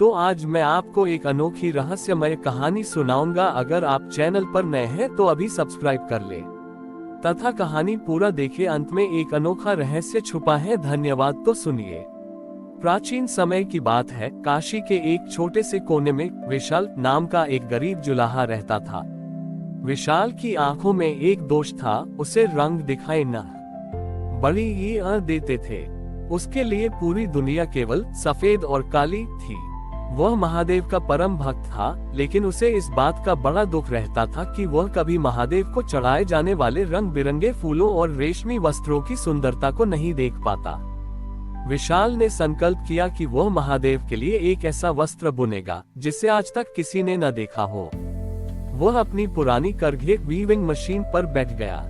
तो आज मैं आपको एक अनोखी रहस्यमय कहानी सुनाऊंगा। अगर आप चैनल पर नए हैं तो अभी सब्सक्राइब कर ले तथा कहानी पूरा देखें। अंत में एक अनोखा रहस्य छुपा है। धन्यवाद। तो सुनिए। प्राचीन समय की बात है। काशी के एक छोटे से कोने में विशाल नाम का एक गरीब जुलाहा रहता था। विशाल की आंखों में एक दोष था, उसे रंग दिखाई न बड़ी ही देते थे। उसके लिए पूरी दुनिया केवल सफेद और काली थी। वह महादेव का परम भक्त था, लेकिन उसे इस बात का बड़ा दुख रहता था कि वह कभी महादेव को चढ़ाए जाने वाले रंग बिरंगे फूलों और रेशमी वस्त्रों की सुंदरता को नहीं देख पाता। विशाल ने संकल्प किया कि वह महादेव के लिए एक ऐसा वस्त्र बुनेगा जिसे आज तक किसी ने न देखा हो। वह अपनी पुरानी करघे वीविंग मशीन पर बैठ गया।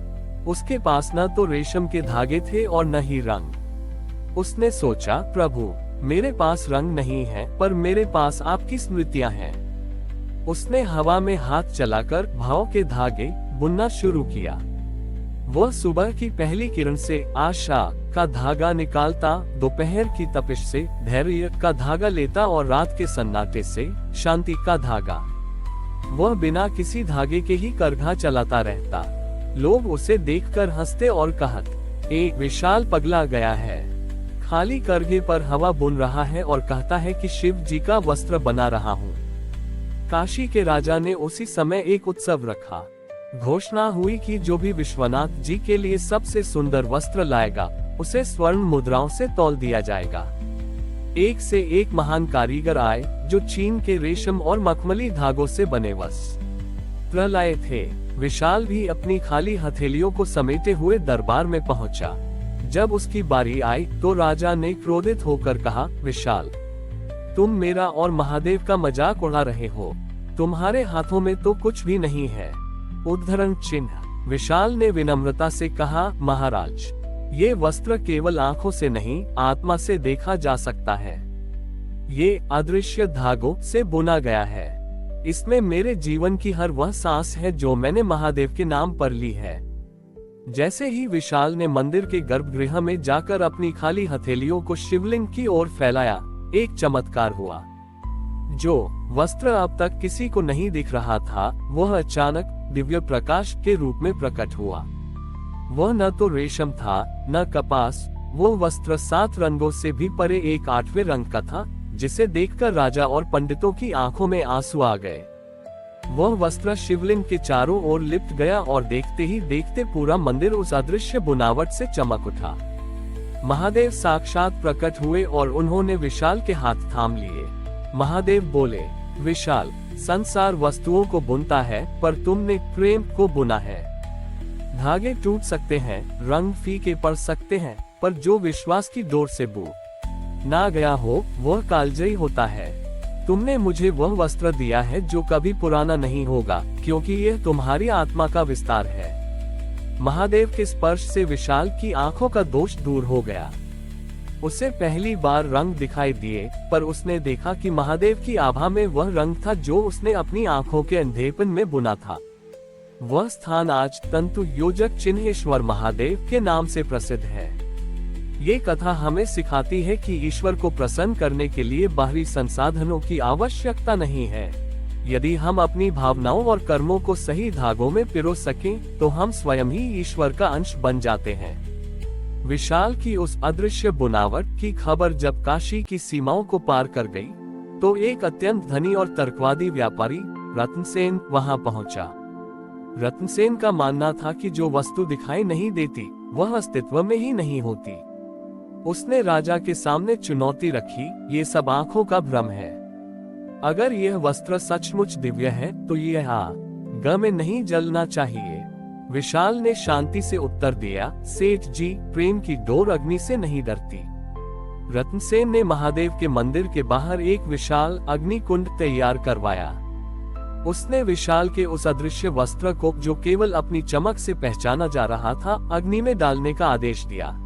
उसके पास न तो रेशम के धागे थे और न ही रंग। उसने सोचा, प्रभु, मेरे पास रंग नहीं है, पर मेरे पास आपकी स्मृतियां हैं। उसने हवा में हाथ चलाकर भाव के धागे बुनना शुरू किया। वह सुबह की पहली किरण से आशा का धागा निकालता, दोपहर की तपिश से धैर्य का धागा लेता और रात के सन्नाटे से शांति का धागा। वह बिना किसी धागे के ही करघा चलाता रहता। लोग उसे देखकर हंसते और कहत, विशाल पगला गया है, खाली करघे पर हवा बुन रहा है और कहता है कि शिव जी का वस्त्र बना रहा हूँ। काशी के राजा ने उसी समय एक उत्सव रखा। घोषणा हुई कि जो भी विश्वनाथ जी के लिए सबसे सुंदर वस्त्र लाएगा उसे स्वर्ण मुद्राओं से तौल दिया जाएगा। एक से एक महान कारीगर आए जो चीन के रेशम और मखमली धागों से बने वस्त्र लाए थे। विशाल भी अपनी खाली हथेलियों को समेटे हुए दरबार में पहुंचा। जब उसकी बारी आई तो राजा ने क्रोधित होकर कहा, विशाल, तुम मेरा और महादेव का मजाक उड़ा रहे हो। तुम्हारे हाथों में तो कुछ भी नहीं है। उद्धरण चिन्ह। विशाल ने विनम्रता से कहा, महाराज, ये वस्त्र केवल आंखों से नहीं, आत्मा से देखा जा सकता है। ये अदृश्य धागों से बुना गया है। इसमें मेरे जीवन की हर वह सांस है जो मैंने महादेव के नाम पर ली है। जैसे ही विशाल ने मंदिर के गर्भगृह में जाकर अपनी खाली हथेलियों को शिवलिंग की ओर फैलाया, एक चमत्कार हुआ। जो वस्त्र अब तक किसी को नहीं दिख रहा था, वह अचानक दिव्य प्रकाश के रूप में प्रकट हुआ। वह न तो रेशम था, न कपास। वो वस्त्र 7 रंगों से भी परे एक 8वें रंग का था, जिसे देखकर राजा और पंडितों की आंखों में आंसू आ गए। वह वस्त्र शिवलिंग के चारों ओर लिपट गया और देखते ही देखते पूरा मंदिर उस अदृश्य बुनावट से चमक उठा। महादेव साक्षात प्रकट हुए और उन्होंने विशाल के हाथ थाम लिए। महादेव बोले, विशाल, संसार वस्तुओं को बुनता है, पर तुमने प्रेम को बुना है। धागे टूट सकते हैं, रंग फीके पड़ सकते हैं, पर जो विश्वास की डोर से बू ना गया हो वह कालजयी होता है। तुमने मुझे वह वस्त्र दिया है जो कभी पुराना नहीं होगा, क्योंकि यह तुम्हारी आत्मा का विस्तार है। महादेव के स्पर्श से विशाल की आंखों का दोष दूर हो गया। उसे पहली बार रंग दिखाई दिए, पर उसने देखा कि महादेव की आभा में वह रंग था जो उसने अपनी आंखों के अंधेपन में बुना था। वह स्थान आज तंतु योजक चिन्हेश्वर महादेव के नाम से प्रसिद्ध है। ये कथा हमें सिखाती है कि ईश्वर को प्रसन्न करने के लिए बाहरी संसाधनों की आवश्यकता नहीं है। यदि हम अपनी भावनाओं और कर्मों को सही धागों में पिरो सकें, तो हम स्वयं ही ईश्वर का अंश बन जाते हैं। विशाल की उस अदृश्य बुनावट की खबर जब काशी की सीमाओं को पार कर गई, तो एक अत्यंत धनी और तर्कवादी व्यापारी रत्नसेन वहां पहुंचा। रत्नसेन का मानना था कि जो वस्तु दिखाई नहीं देती वह अस्तित्व में ही नहीं होती। उसने राजा के सामने चुनौती रखी, ये सब आंखों का भ्रम है। अगर यह वस्त्र सचमुच दिव्य है तो यह आग में नहीं जलना चाहिए। विशाल ने शांति से उत्तर दिया, सेठ जी, प्रेम की डोर अग्नि से नहीं डरती। रत्नसेन ने महादेव के मंदिर के बाहर एक विशाल अग्नि कुंड तैयार करवाया। उसने विशाल के उस अदृश्य वस्त्र को, जो केवल अपनी चमक से पहचाना जा रहा था, अग्नि में डालने का आदेश दिया।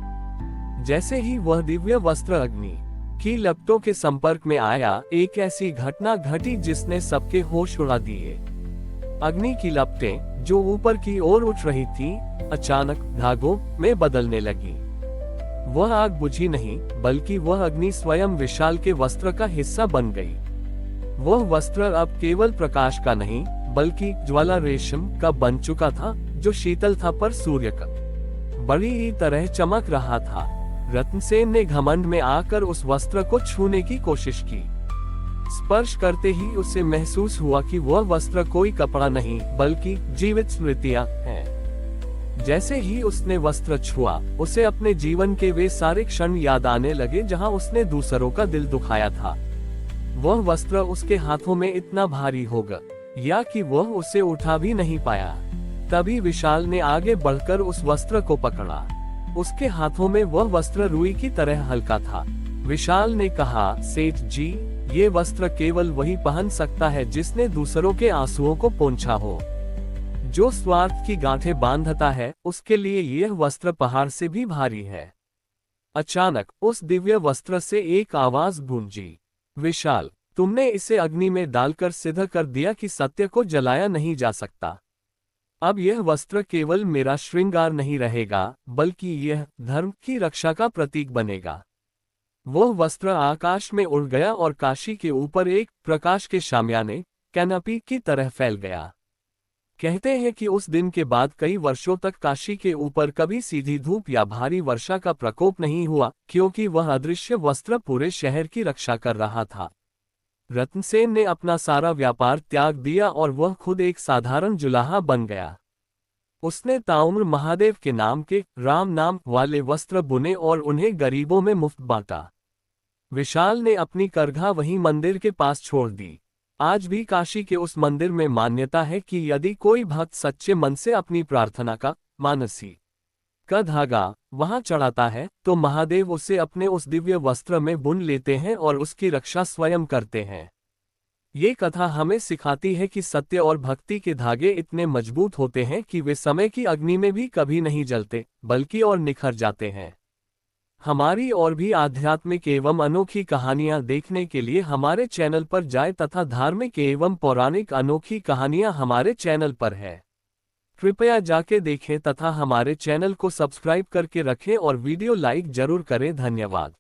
जैसे ही वह दिव्य वस्त्र अग्नि की लपटों के संपर्क में आया, एक ऐसी घटना घटी जिसने सबके होश उड़ा दिए। अग्नि की लपटें जो ऊपर की ओर उठ रही थी, अचानक धागों में बदलने लगी। वह आग बुझी नहीं, बल्कि वह अग्नि स्वयं विशाल के वस्त्र का हिस्सा बन गई। वह वस्त्र अब केवल प्रकाश का नहीं बल्कि ज्वाला रेशम का बन चुका था, जो शीतल था पर सूर्य का बड़ी ही तरह चमक रहा था। रत्नसेन ने घमंड में आकर उस वस्त्र को छूने की कोशिश की। स्पर्श करते ही उसे महसूस हुआ कि वह वस्त्र कोई कपड़ा नहीं बल्कि जीवित स्मृतियां हैं। जैसे ही उसने वस्त्र छुआ, उसे अपने जीवन के वे सारे क्षण याद आने लगे जहां उसने दूसरों का दिल दुखाया था। वह वस्त्र उसके हाथों में इतना भारी होगा या कि वह उसे उठा भी नहीं पाया। तभी विशाल ने आगे बढ़कर उस वस्त्र को पकड़ा। उसके हाथों में वह वस्त्र रुई की तरह हल्का था। विशाल ने कहा, सेठ जी, ये वस्त्र केवल वही पहन सकता है जिसने दूसरों के आंसुओं को पोंछा हो। जो स्वार्थ की गांठें बांधता है, उसके लिए यह वस्त्र पहाड़ से भी भारी है। अचानक उस दिव्य वस्त्र से एक आवाज गूंजी, विशाल, तुमने इसे अग्नि में डालकर सिद्ध कर दिया कि सत्य को जलाया नहीं जा सकता। अब यह वस्त्र केवल मेरा श्रृंगार नहीं रहेगा, बल्कि यह धर्म की रक्षा का प्रतीक बनेगा। वह वस्त्र आकाश में उड़ गया और काशी के ऊपर एक प्रकाश के शामियाने कैनपी की तरह फैल गया। कहते हैं कि उस दिन के बाद कई वर्षों तक काशी के ऊपर कभी सीधी धूप या भारी वर्षा का प्रकोप नहीं हुआ, क्योंकि वह अदृश्य वस्त्र पूरे शहर की रक्षा कर रहा था। रत्नसेन ने अपना सारा व्यापार त्याग दिया और वह खुद एक साधारण जुलाहा बन गया। उसने ताउम्र महादेव के नाम के राम नाम वाले वस्त्र बुने और उन्हें गरीबों में मुफ्त बांटा। विशाल ने अपनी करघा वहीं मंदिर के पास छोड़ दी। आज भी काशी के उस मंदिर में मान्यता है कि यदि कोई भक्त सच्चे मन से अपनी प्रार्थना का मानसी का धागा वहां चढ़ाता है, तो महादेव उसे अपने उस दिव्य वस्त्र में बुन लेते हैं और उसकी रक्षा स्वयं करते हैं। ये कथा हमें सिखाती है कि सत्य और भक्ति के धागे इतने मजबूत होते हैं कि वे समय की अग्नि में भी कभी नहीं जलते, बल्कि और निखर जाते हैं। हमारी और भी आध्यात्मिक एवं अनोखी कहानियां देखने के लिए हमारे चैनल पर जाएं तथा धार्मिक एवं पौराणिक अनोखी कहानियां हमारे चैनल पर है। कृपया जाके देखें तथा हमारे चैनल को सब्सक्राइब करके रखें और वीडियो लाइक जरूर करें। धन्यवाद।